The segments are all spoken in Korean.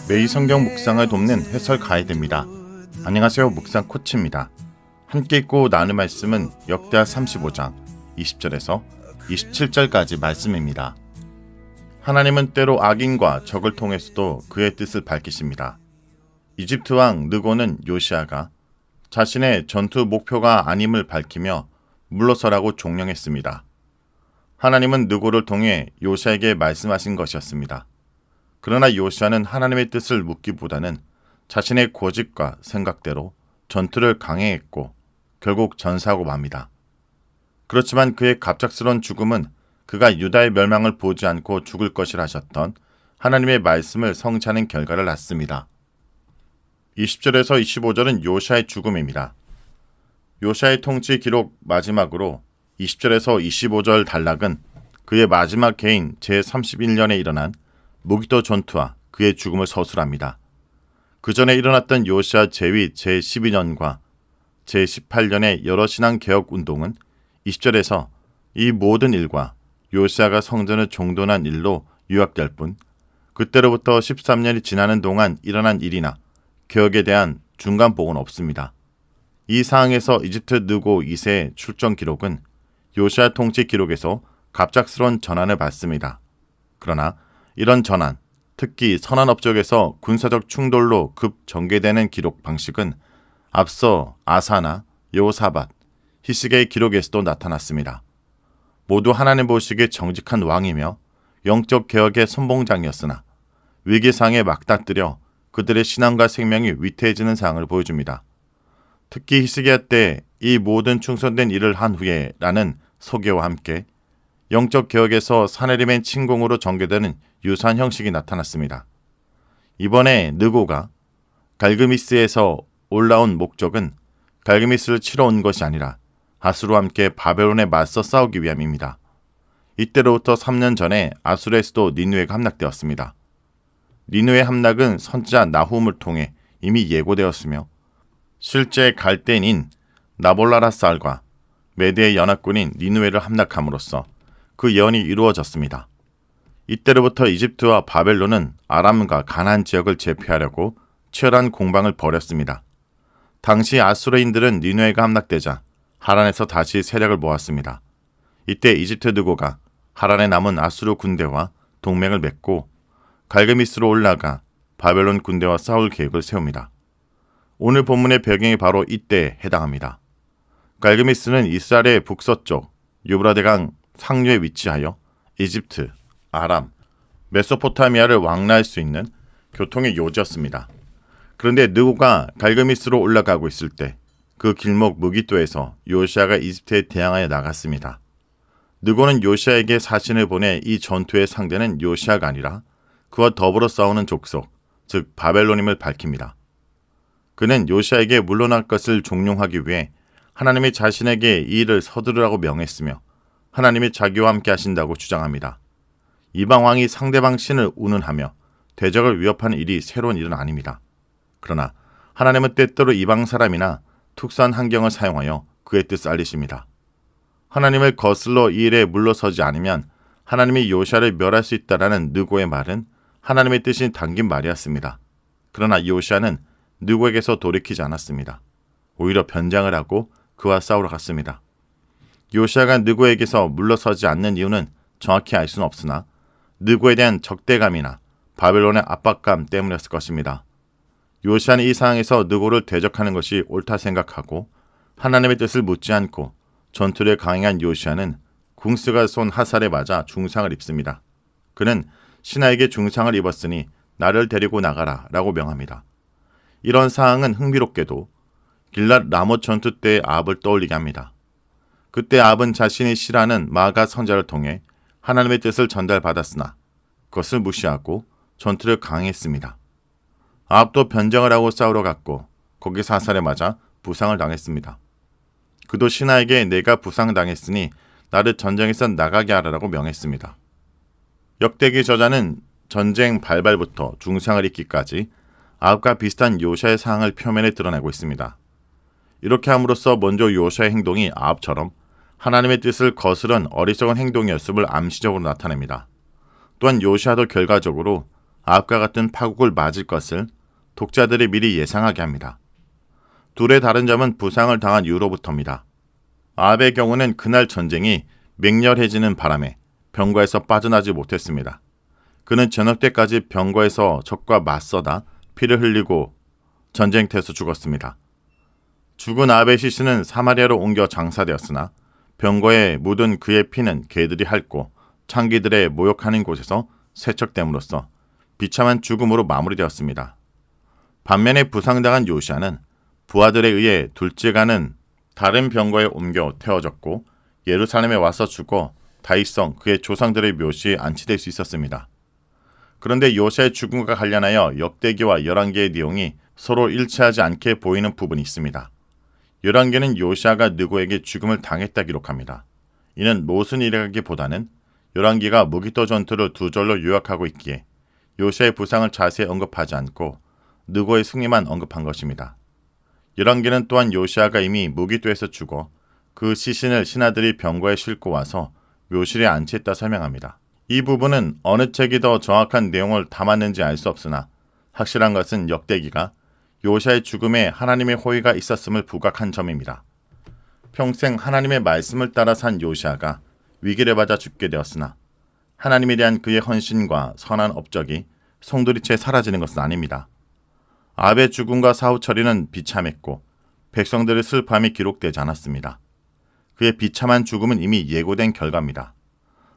매일 성경 묵상을 돕는 해설 가이드입니다. 안녕하세요. 묵상 코치입니다. 함께 읽고 나눌 말씀은 역대하 35장 20절에서 27절까지 말씀입니다. 하나님은 때로 악인과 적을 통해서도 그의 뜻을 밝히십니다. 이집트 왕 느고는 요시아가 자신의 전투 목표가 아님을 밝히며 물러서라고 종령했습니다. 하나님은 느고를 통해 요시아에게 말씀하신 것이었습니다. 그러나 요시아는 하나님의 뜻을 묻기보다는 자신의 고집과 생각대로 전투를 강행했고 결국 전사하고 맙니다. 그렇지만 그의 갑작스러운 죽음은 그가 유다의 멸망을 보지 않고 죽을 것이라 하셨던 하나님의 말씀을 성취하는 결과를 낳습니다. 20절에서 25절은 요시아의 죽음입니다. 요시아의 통치 기록 마지막으로 20절에서 25절 단락은 그의 마지막 해인 제31년에 일어난 무기도 전투와 그의 죽음을 서술합니다. 그 전에 일어났던 요시아 제위 제12년과 제18년의 여러 신앙 개혁 운동은 20절에서 이 모든 일과 요시아가 성전을 종도한 일로 요약될 뿐 그때로부터 13년이 지나는 동안 일어난 일이나 개혁에 대한 중간 보고는 없습니다. 이 사항에서 이집트 느고 2세의 출정 기록은 요시아 통치 기록에서 갑작스러운 전환을 받습니다. 그러나 이런 전환, 특히 선한 업적에서 군사적 충돌로 급 전개되는 기록 방식은 앞서 아사나 여호사밧, 히스기야의 기록에서도 나타났습니다. 모두 하나님 보시기에 정직한 왕이며 영적 개혁의 선봉장이었으나 위기상에 맞닥뜨려 그들의 신앙과 생명이 위태해지는 상황을 보여줍니다. 특히 히스기야 때 이 모든 충성된 일을 한 후에 라는 소개와 함께 영적 개혁에서 사내림의 침공으로 전개되는 유사한 형식이 나타났습니다. 이번에 느고가 갈그미스에서 올라온 목적은 갈그미스를 치러 온 것이 아니라 아수르와 함께 바벨론에 맞서 싸우기 위함입니다. 이때로부터 3년 전에 아수르의 수도 니느웨가 함락되었습니다. 니느웨 함락은 선지자 나훔을 통해 이미 예고되었으며 실제 갈대인인 나볼라라살과 메대의 연합군인 니느웨를 함락함으로써 그 예언이 이루어졌습니다. 이때로부터 이집트와 바벨론은 아람과 가나안 지역을 제패하려고 치열한 공방을 벌였습니다. 당시 아수르인들은 니느웨가 함락되자 하란에서 다시 세력을 모았습니다. 이때 이집트 느고가 하란에 남은 아수르 군대와 동맹을 맺고 갈그미스로 올라가 바벨론 군대와 싸울 계획을 세웁니다. 오늘 본문의 배경이 바로 이때에 해당합니다. 갈그미스는 이스라엘의 북서쪽 유브라데강 상류에 위치하여 이집트, 아람, 메소포타미아를 왕래할 수 있는 교통의 요지였습니다. 그런데 느고가 갈그미스로 올라가고 있을 때 그 길목 무기또에서 요시아가 이집트에 대항하여 나갔습니다. 느고는 요시아에게 사신을 보내 이 전투의 상대는 요시아가 아니라 그와 더불어 싸우는 족속, 즉 바벨론임을 밝힙니다. 그는 요시아에게 물러날 것을 종용하기 위해 하나님이 자신에게 이 일을 서두르라고 명했으며 하나님이 자기와 함께 하신다고 주장합니다. 이방 왕이 상대방 신을 운운하며 대적을 위협하는 일이 새로운 일은 아닙니다. 그러나 하나님은 때때로 이방 사람이나 특수한 환경을 사용하여 그의 뜻을 알리십니다. 하나님을 거슬러 이 일에 물러서지 않으면 하나님이 요시아를 멸할 수 있다라는 느고의 말은 하나님의 뜻이 담긴 말이었습니다. 그러나 요시아는 느고에게서 돌이키지 않았습니다. 오히려 변장을 하고 그와 싸우러 갔습니다. 요시아가 느고에게서 물러서지 않는 이유는 정확히 알 수는 없으나 느고에 대한 적대감이나 바벨론의 압박감 때문이었을 것입니다. 요시아는 이 상황에서 느고를 대적하는 것이 옳다 생각하고 하나님의 뜻을 묻지 않고 전투를 강행한 요시아는 궁스가 쏜 화살에 맞아 중상을 입습니다. 그는 신하에게 중상을 입었으니 나를 데리고 나가라 라고 명합니다. 이런 상황은 흥미롭게도 길랏 라못 전투 때의 아합을 떠올리게 합니다. 그때 아합은 자신이 싫어하는 마가 선자를 통해 하나님의 뜻을 전달받았으나 그것을 무시하고 전투를 강행했습니다. 아합도 변장을 하고 싸우러 갔고 거기서 화살에 맞아 부상을 당했습니다. 그도 신하에게 내가 부상당했으니 나를 전쟁에서 나가게 하라고 명했습니다. 역대기 저자는 전쟁 발발부터 중상을 입기까지 아합과 비슷한 요시아의 상황을 표면에 드러내고 있습니다. 이렇게 함으로써 먼저 요시아의 행동이 아합처럼 하나님의 뜻을 거스른 어리석은 행동이었음을 암시적으로 나타냅니다. 또한 요시아도 결과적으로 아합과 같은 파국을 맞을 것을 독자들이 미리 예상하게 합니다. 둘의 다른 점은 부상을 당한 이후로부터입니다. 아합의 경우는 그날 전쟁이 맹렬해지는 바람에 병거에서 빠져나지 못했습니다. 그는 저녁 때까지 병거에서 적과 맞서다 피를 흘리고 전쟁터에서 죽었습니다. 죽은 아합의 시신은 사마리아로 옮겨 장사되었으나 병거에 묻은 그의 피는 개들이 핥고 창기들의 모욕하는 곳에서 세척됨으로써 비참한 죽음으로 마무리되었습니다. 반면에 부상당한 요시아는 부하들에 의해 둘째가는 다른 병거에 옮겨 태워졌고 예루살렘에 와서 죽어 다윗성 그의 조상들의 묘시에 안치될 수 있었습니다. 그런데 요시아의 죽음과 관련하여 역대기와 열왕기의 내용이 서로 일치하지 않게 보이는 부분이 있습니다. 열왕기는 요시아가 느고에게 죽음을 당했다 기록합니다. 이는 모순 일이라기보다는 열왕기가 무기토 전투를 두 절로 요약하고 있기에 요시아의 부상을 자세히 언급하지 않고 느고의 승리만 언급한 것입니다. 열왕기는 또한 요시아가 이미 무기토에서 죽어 그 시신을 신하들이 병거에 싣고 와서 묘실에 안치했다 설명합니다. 이 부분은 어느 책이 더 정확한 내용을 담았는지 알 수 없으나 확실한 것은 역대기가 요시아의 죽음에 하나님의 호의가 있었음을 부각한 점입니다. 평생 하나님의 말씀을 따라 산 요시아가 위기를 맞아 죽게 되었으나 하나님에 대한 그의 헌신과 선한 업적이 송두리째 사라지는 것은 아닙니다. 아합의 죽음과 사후 처리는 비참했고 백성들의 슬픔이 기록되지 않았습니다. 그의 비참한 죽음은 이미 예고된 결과입니다.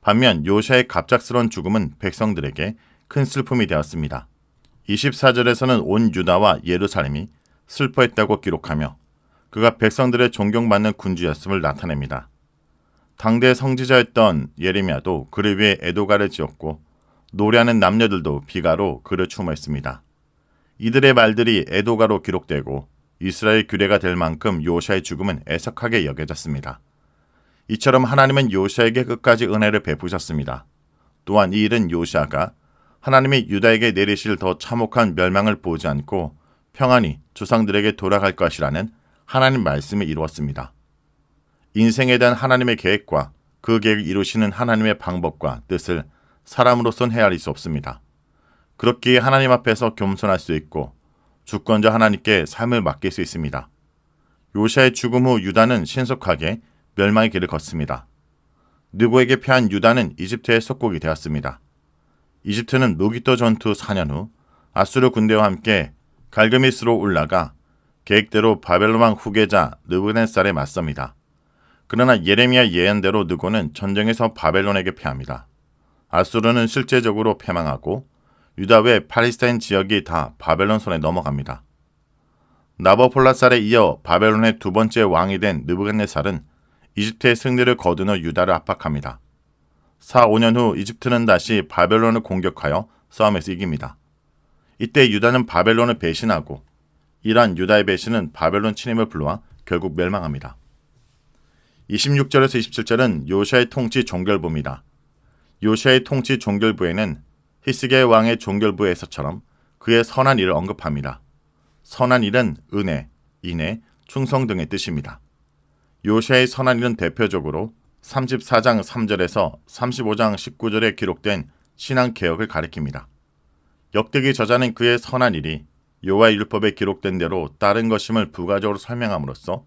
반면 요시아의 갑작스러운 죽음은 백성들에게 큰 슬픔이 되었습니다. 24절에서는 온 유다와 예루살렘이 슬퍼했다고 기록하며 그가 백성들의 존경받는 군주였음을 나타냅니다. 당대 성지자였던 예레미야도 그를 위해 애도가를 지었고 노래하는 남녀들도 비가로 그를 추모했습니다. 이들의 말들이 애도가로 기록되고 이스라엘 규례가 될 만큼 요시아의 죽음은 애석하게 여겨졌습니다. 이처럼 하나님은 요시아에게 끝까지 은혜를 베푸셨습니다. 또한 이 일은 요시아가 하나님이 유다에게 내리실 더 참혹한 멸망을 보지 않고 평안히 조상들에게 돌아갈 것이라는 하나님 말씀을 이루었습니다. 인생에 대한 하나님의 계획과 그 계획을 이루시는 하나님의 방법과 뜻을 사람으로선 헤아릴 수 없습니다. 그렇기에 하나님 앞에서 겸손할 수 있고 주권자 하나님께 삶을 맡길 수 있습니다. 요시아의 죽음 후 유다는 신속하게 멸망의 길을 걷습니다. 느고에게 패한 유다는 이집트의 속국이 되었습니다. 이집트는 무기토 전투 4년 후 아수르 군대와 함께 갈그미스로 올라가 계획대로 바벨론 왕 후계자 느부갓네살에 맞섭니다. 그러나 예레미야 예언대로 느고는 전쟁에서 바벨론에게 패합니다. 아수르는 실제적으로 패망하고 유다 외 팔레스타인 지역이 다 바벨론 손에 넘어갑니다. 나보폴라살에 이어 바벨론의 두 번째 왕이 된 느부갓네살은 이집트의 승리를 거둔 후 유다를 압박합니다. 4, 5년 후 이집트는 다시 바벨론을 공격하여 싸움에서 이깁니다. 이때 유다는 바벨론을 배신하고 이러한 유다의 배신은 바벨론 침입을 불러와 결국 멸망합니다. 26절에서 27절은 요시아의 통치 종결부입니다. 요시아의 통치 종결부에는 히스기야 왕의 종결부에서처럼 그의 선한 일을 언급합니다. 선한 일은 은혜, 인애, 충성 등의 뜻입니다. 요시아의 선한 일은 대표적으로 34장 3절에서 35장 19절에 기록된 신앙개혁을 가리킵니다. 역대기 저자는 그의 선한 일이 여호와의 율법에 기록된 대로 따른 것임을 부가적으로 설명함으로써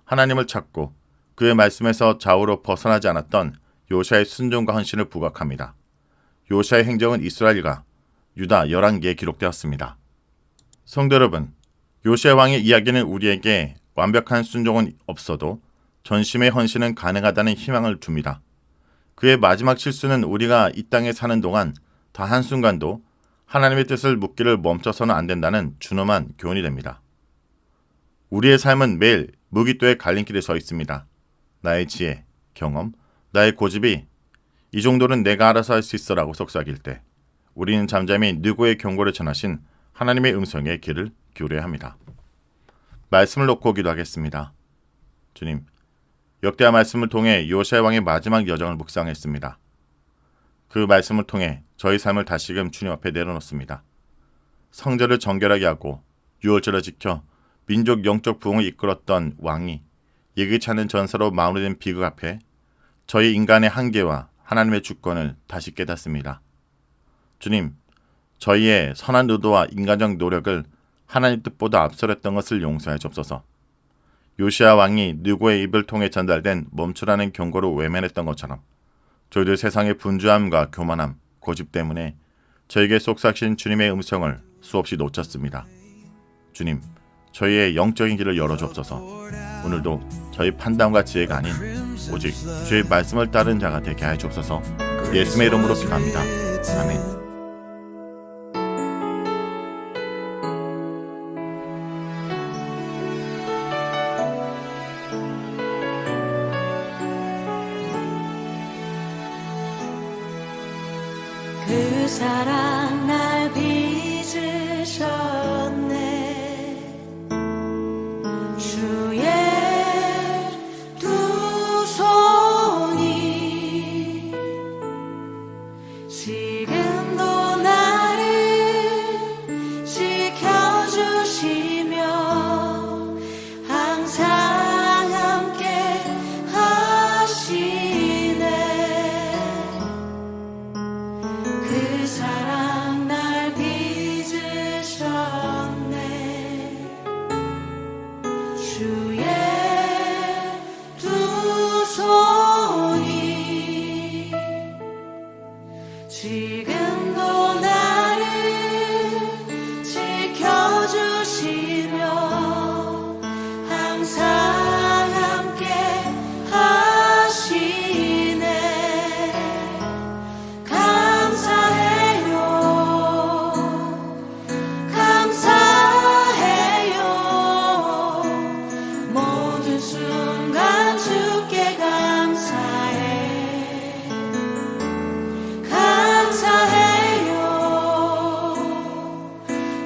하나님을 찾고 그의 말씀에서 좌우로 벗어나지 않았던 요시아의 순종과 헌신을 부각합니다. 요시아의 행적은 이스라엘과 유다 열왕기에 기록되었습니다. 성도 여러분, 요시아 왕의 이야기는 우리에게 완벽한 순종은 없어도 전심의 헌신은 가능하다는 희망을 줍니다. 그의 마지막 실수는 우리가 이 땅에 사는 동안 단 한순간도 하나님의 뜻을 묻기를 멈춰서는 안 된다는 준엄한 교훈이 됩니다. 우리의 삶은 매일 무기토의 갈림길에 서 있습니다. 나의 지혜, 경험, 나의 고집이 이 정도는 내가 알아서 할 수 있어라고 속삭일 때 우리는 잠잠히 느고의 경고를 전하신 하나님의 음성에 귀를 기울여야 합니다. 말씀을 놓고 기도하겠습니다. 주님, 역대하 말씀을 통해 요시아 왕의 마지막 여정을 묵상했습니다. 그 말씀을 통해 저희 삶을 다시금 주님 앞에 내려놓습니다. 성전을 정결하게 하고 유월절을 지켜 민족 영적 부흥을 이끌었던 왕이 예기치 않은 전사로 마무리된 비극 앞에 저희 인간의 한계와 하나님의 주권을 다시 깨닫습니다. 주님, 저희의 선한 의도와 인간적 노력을 하나님 뜻보다 앞서렸던 것을 용서해 주옵소서. 요시야 왕이 느고의 입을 통해 전달된 멈추라는 경고로 외면했던 것처럼 저희들 세상의 분주함과 교만함, 고집 때문에 저에게 속삭이신 주님의 음성을 수없이 놓쳤습니다. 주님, 저희의 영적인 길을 열어주옵소서. 오늘도 저희 판단과 지혜가 아닌 오직 주의 말씀을 따른 자가 되게 하여 주옵소서. 예수의 이름으로 기도합니다. 아멘. 그 사랑 날 빚으셨네. 주의 두 손이 지금도 나를 지켜주시며 항상 함께 하시네. 그 사랑 날 빚으셨네. 주의 두 손이 지금도 나를 지켜주시며 항상 함께 하시네. 모든 순간 주께 감사해. 감사해요.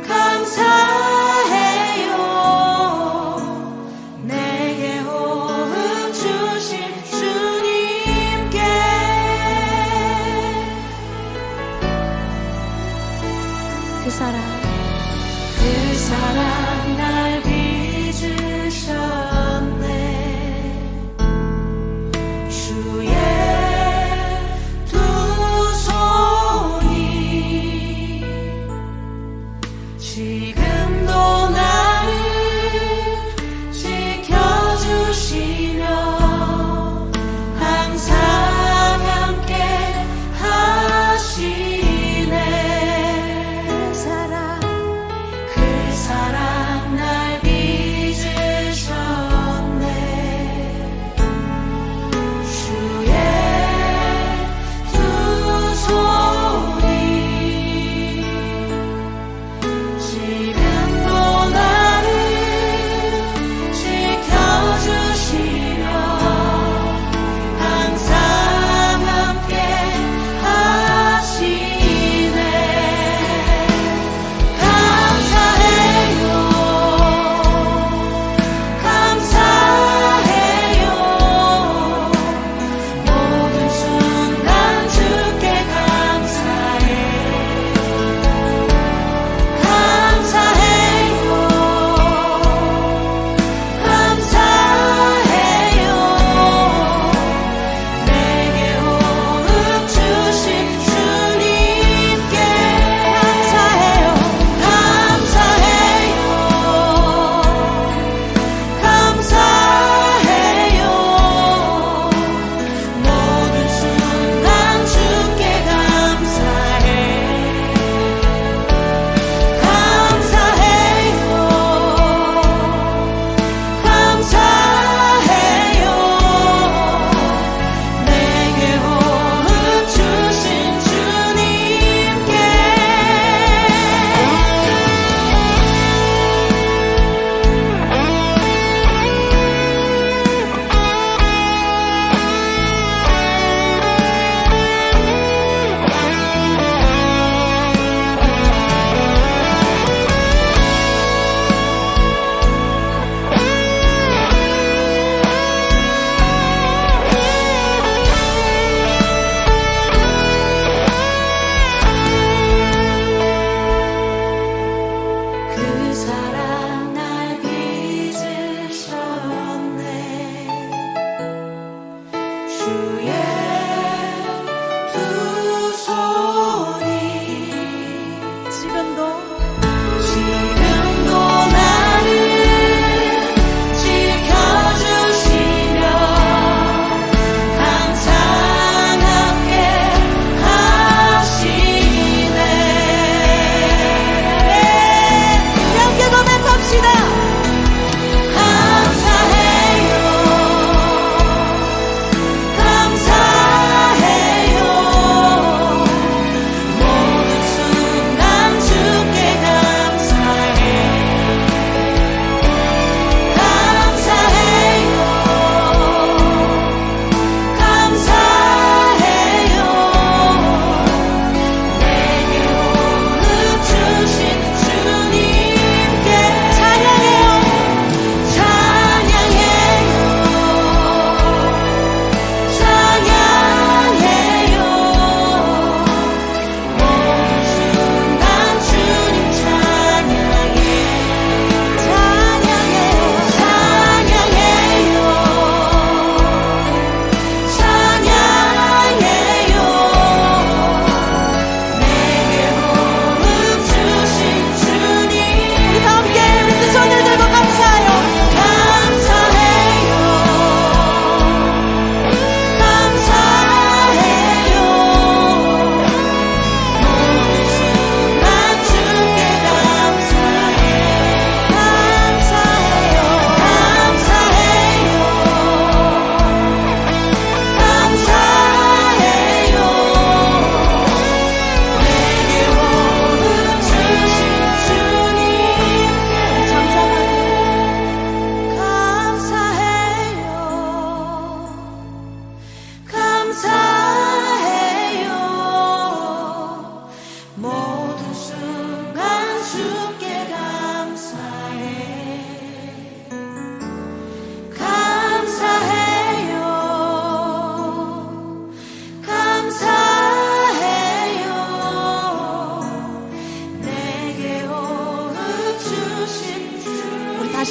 감사해요. 내게 호흡 주신 주님께. 그 사랑 날 빚으셨네. 주의 두 손이 지금도 나를 지켜주시며 항상 함께 하시네. 그 사랑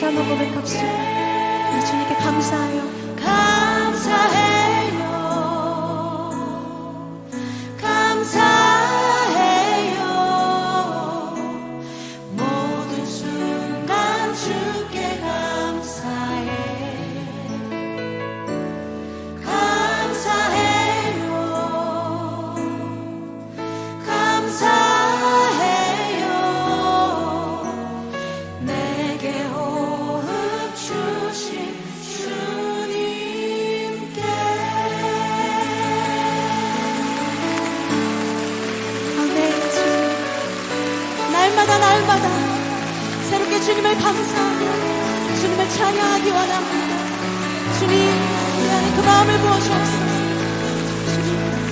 다시 한번 고백합시다. 우리 주님께 감사해요. 감사해요. 감사해요. 모든 순간 주께 감사해. 감사해요. 감사해요. 내게 호흡 주신 주님께. 아멘. 주님, 날마다 새롭게 주님을 감사하며 주님을 찬양하기 원합니다. 주님, 우리 안에 그 마음을 부어주옵소서. 주님.